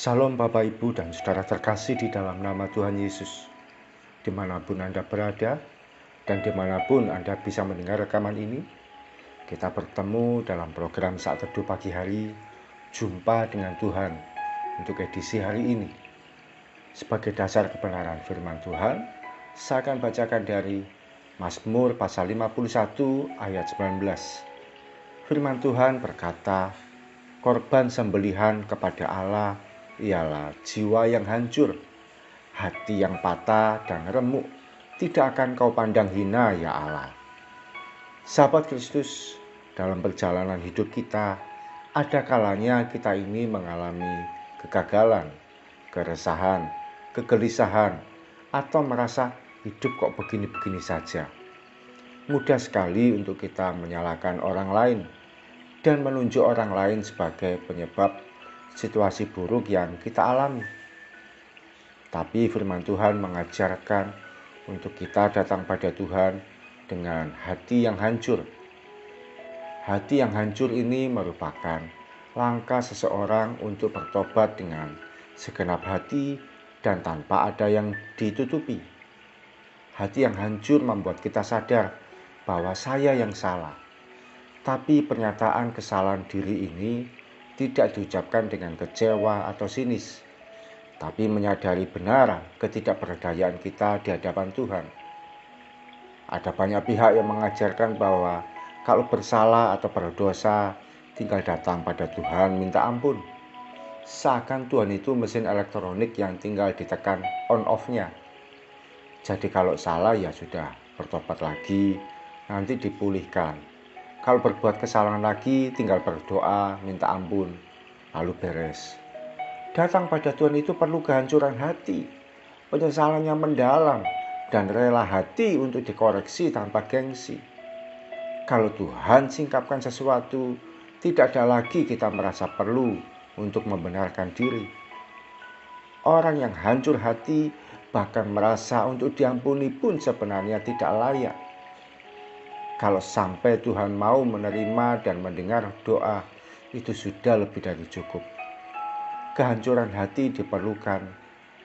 Salam Bapak Ibu dan Saudara terkasih di dalam nama Tuhan Yesus. Dimanapun Anda berada dan dimanapun Anda bisa mendengar rekaman ini, kita bertemu dalam program Saat Teduh Pagi Hari, Jumpa dengan Tuhan untuk edisi hari ini. Sebagai dasar kebenaran firman Tuhan, saya akan bacakan dari Mazmur pasal 51 ayat 19. Firman Tuhan berkata, korban sembelihan kepada Allah ialah jiwa yang hancur, hati yang patah dan remuk, tidak akan kau pandang hina ya Allah. Sahabat Kristus, dalam perjalanan hidup kita, ada kalanya kita ini mengalami kegagalan, keresahan, kegelisahan, atau merasa hidup kok begini-begini saja. Mudah sekali untuk kita menyalahkan orang lain dan menunjuk orang lain sebagai penyebab situasi buruk yang kita alami. Tapi firman Tuhan mengajarkan untuk kita datang pada Tuhan dengan hati yang hancur. Hati yang hancur ini merupakan langkah seseorang untuk bertobat dengan segenap hati dan tanpa ada yang ditutupi. Hati yang hancur membuat kita sadar bahwa saya yang salah. Tapi pernyataan kesalahan diri ini tidak diucapkan dengan kecewa atau sinis, tapi menyadari benar ketidakberdayaan kita di hadapan Tuhan. Ada banyak pihak yang mengajarkan bahwa kalau bersalah atau berdosa, tinggal datang pada Tuhan minta ampun. Seakan Tuhan itu mesin elektronik yang tinggal ditekan on-off-nya. Jadi kalau salah ya sudah, bertobat lagi, nanti dipulihkan. Kalau berbuat kesalahan lagi, tinggal berdoa, minta ampun, lalu beres. Datang pada Tuhan itu perlu kehancuran hati, penyesalan yang mendalam, dan rela hati untuk dikoreksi tanpa gengsi. Kalau Tuhan singkapkan sesuatu, tidak ada lagi kita merasa perlu untuk membenarkan diri. Orang yang hancur hati bahkan merasa untuk diampuni pun sebenarnya tidak layak. Kalau sampai Tuhan mau menerima dan mendengar doa, itu sudah lebih dari cukup. Kehancuran hati diperlukan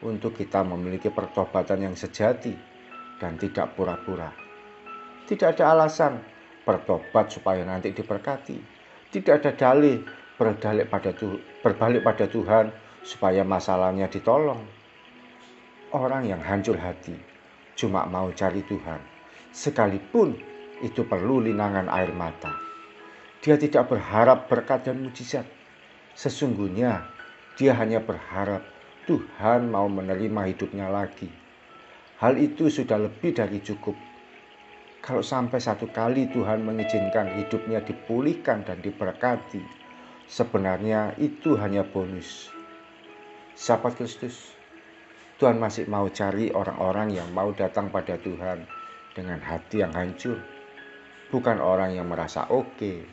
untuk kita memiliki pertobatan yang sejati dan tidak pura-pura. Tidak ada alasan bertobat supaya nanti diberkati. Tidak ada dalih berbalik pada Tuhan supaya masalahnya ditolong. Orang yang hancur hati cuma mau cari Tuhan, sekalipun itu perlu linangan air mata. Dia tidak berharap berkat dan mujizat. Sesungguhnya dia hanya berharap Tuhan mau menerima hidupnya lagi. Hal itu sudah lebih dari cukup. Kalau sampai satu kali Tuhan mengizinkan hidupnya dipulihkan dan diberkati, sebenarnya itu hanya bonus. Sahabat Kristus, Tuhan masih mau cari orang-orang yang mau datang pada Tuhan dengan hati yang hancur. Bukan orang yang merasa oke,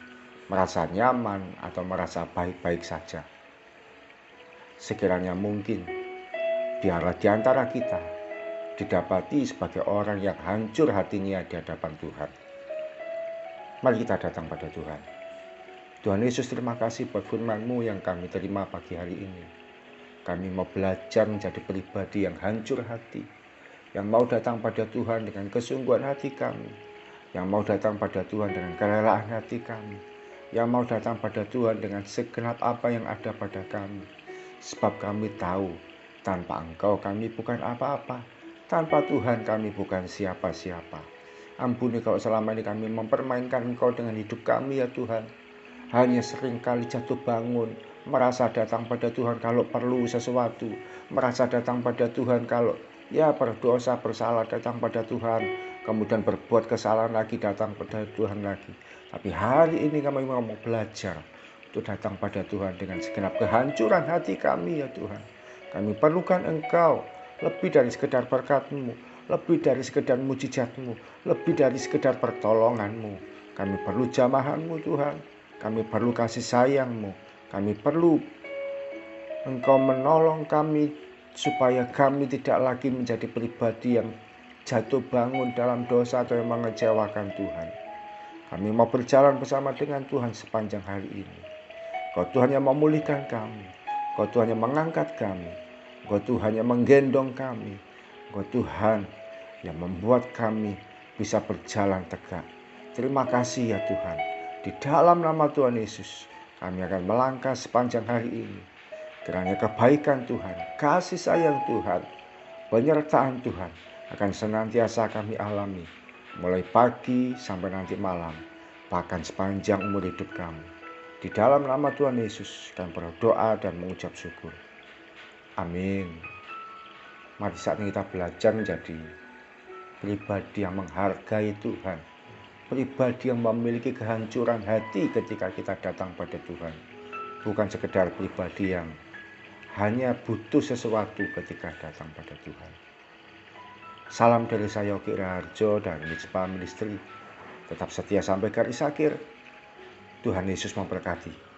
merasa nyaman, atau merasa baik-baik saja. Sekiranya mungkin, biarlah di antara kita didapati sebagai orang yang hancur hatinya di hadapan Tuhan. Mari kita datang pada Tuhan. Tuhan Yesus, terima kasih buat firman-Mu yang kami terima pagi hari ini. Kami mau belajar menjadi pribadi yang hancur hati, yang mau datang pada Tuhan dengan kesungguhan hati kami, yang mau datang pada Tuhan dengan kerelaan hati kami, yang mau datang pada Tuhan dengan segenap apa yang ada pada kami. Sebab kami tahu, tanpa Engkau kami bukan apa-apa, tanpa Tuhan kami bukan siapa-siapa. Ampuni kalau selama ini kami mempermainkan Engkau dengan hidup kami ya Tuhan. Hanya seringkali jatuh bangun, merasa datang pada Tuhan kalau perlu sesuatu, merasa datang pada Tuhan kalau berdosa, bersalah, datang pada Tuhan, kemudian berbuat kesalahan lagi, datang pada Tuhan lagi. Tapi hari ini kami mau belajar untuk datang pada Tuhan dengan segenap kehancuran hati kami ya Tuhan. Kami perlukan Engkau lebih dari sekedar berkat-Mu, lebih dari sekedar mujizat-Mu, lebih dari sekedar pertolongan-Mu. Kami perlu jamahan-Mu Tuhan, kami perlu kasih sayang-Mu, kami perlu Engkau menolong kami supaya kami tidak lagi menjadi pribadi yang jatuh bangun dalam dosa atau yang mengecewakan Tuhan. Kami mau berjalan bersama dengan Tuhan sepanjang hari ini. Kau Tuhan yang memulihkan kami. Engkau Tuhan yang mengangkat kami, Engkau Tuhan yang menggendong kami, Engkau Tuhan yang membuat kami bisa berjalan tegak. Terima kasih ya Tuhan. Di dalam nama Tuhan Yesus, kami akan melangkah sepanjang hari ini. Kiranya kebaikan Tuhan, kasih sayang Tuhan, penyertaan Tuhan akan senantiasa kami alami, mulai pagi sampai nanti malam, bahkan sepanjang umur hidup kami. Di dalam nama Tuhan Yesus, kami berdoa dan mengucap syukur. Amin. Mari saat ini kita belajar menjadi pribadi yang menghargai Tuhan, pribadi yang memiliki kehancuran hati ketika kita datang pada Tuhan, bukan sekedar pribadi yang hanya butuh sesuatu ketika datang pada Tuhan. Salam dari saya Yogi Raharjo dan Mitspa Ministry. Tetap setia sampai garis akhir. Tuhan Yesus memberkati.